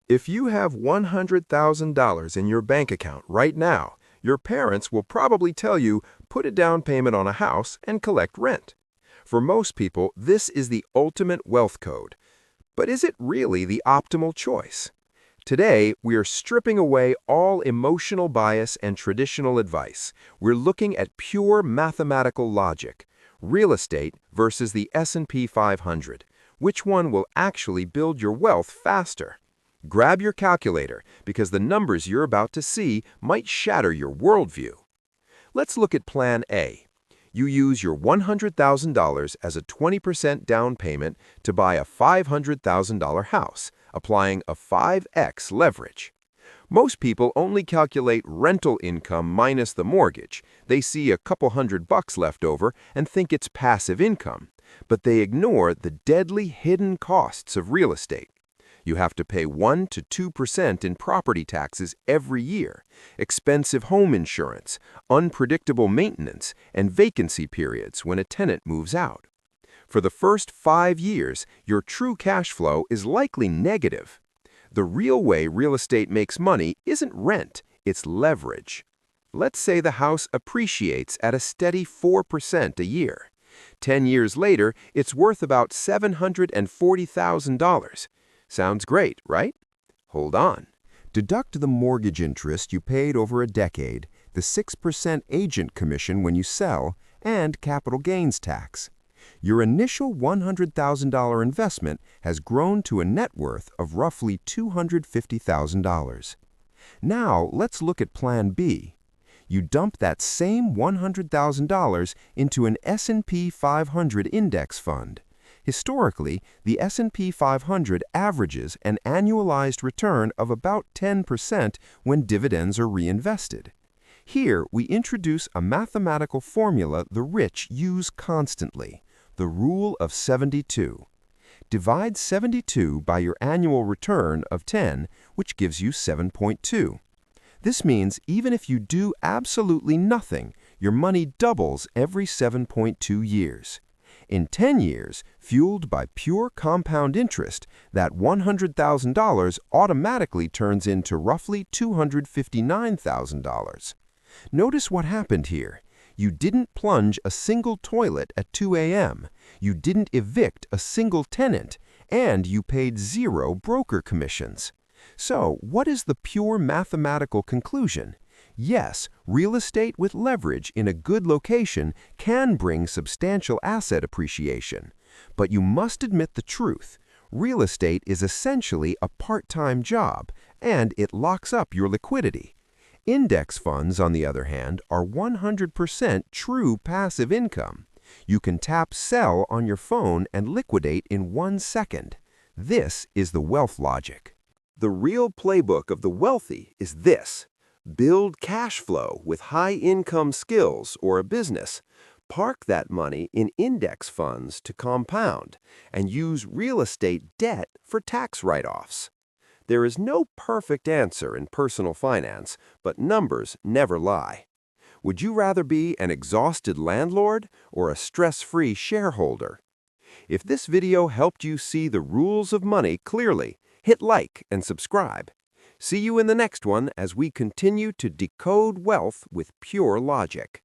If you have $100,000 in your bank account right now, your parents will probably tell you, put a down payment on a house and collect rent. For most people, this is the ultimate wealth code. But is it really the optimal choice? Today, we are stripping away all emotional bias and traditional advice. We're looking at pure mathematical logic. Real estate versus the S&P 500. Which one will actually build your wealth faster? Grab your calculator, because the numbers you're about to see might shatter your worldview. Let's look at Plan A. You use your $100,000 as a 20% down payment to buy a $500,000 house, applying a 5x leverage. Most people only calculate rental income minus the mortgage. They see a couple $100 left over and think it's passive income, but they ignore the deadly hidden costs of real estate. You have to pay 1 to 2% in property taxes every year, expensive home insurance, unpredictable maintenance, and vacancy periods when a tenant moves out. For the first 5 years, your true cash flow is likely negative. The real way real estate makes money isn't rent, it's leverage. Let's say the house appreciates at a steady 4% a year. 10 years later, it's worth about $740,000. Sounds great, right? Hold on. Deduct the mortgage interest you paid over a decade, the 6% agent commission when you sell, and capital gains tax. Your initial $100,000 investment has grown to a net worth of roughly $250,000. Now, let's look at Plan B. You dump that same $100,000 into an S&P 500 index fund. Historically, the S&P 500 averages an annualized return of about 10% when dividends are reinvested. Here, we introduce a mathematical formula the rich use constantly, the Rule of 72. Divide 72 by your annual return of 10, which gives you 7.2. This means even if you do absolutely nothing, your money doubles every 7.2 years. In 10 years, fueled by pure compound interest, that $100,000 automatically turns into roughly $259,000. Notice what happened here. You didn't plunge a single toilet at 2 a.m., you didn't evict a single tenant, and you paid 0 broker commissions. So, what is the pure mathematical conclusion? Yes, real estate with leverage in a good location can bring substantial asset appreciation. But you must admit the truth. Real estate is essentially a part-time job, and it locks up your liquidity. Index funds, on the other hand, are 100% true passive income. You can tap sell on your phone and liquidate in 1 second. This is the wealth logic. The real playbook of the wealthy is this. Build cash flow with high-income skills or a business. Park that money in index funds to compound, and use real estate debt for tax write-offs. There is no perfect answer in personal finance, but numbers never lie. Would you rather be an exhausted landlord or a stress-free shareholder? If this video helped you see the rules of money clearly, hit like and subscribe. See you in the next one as we continue to decode wealth with pure logic.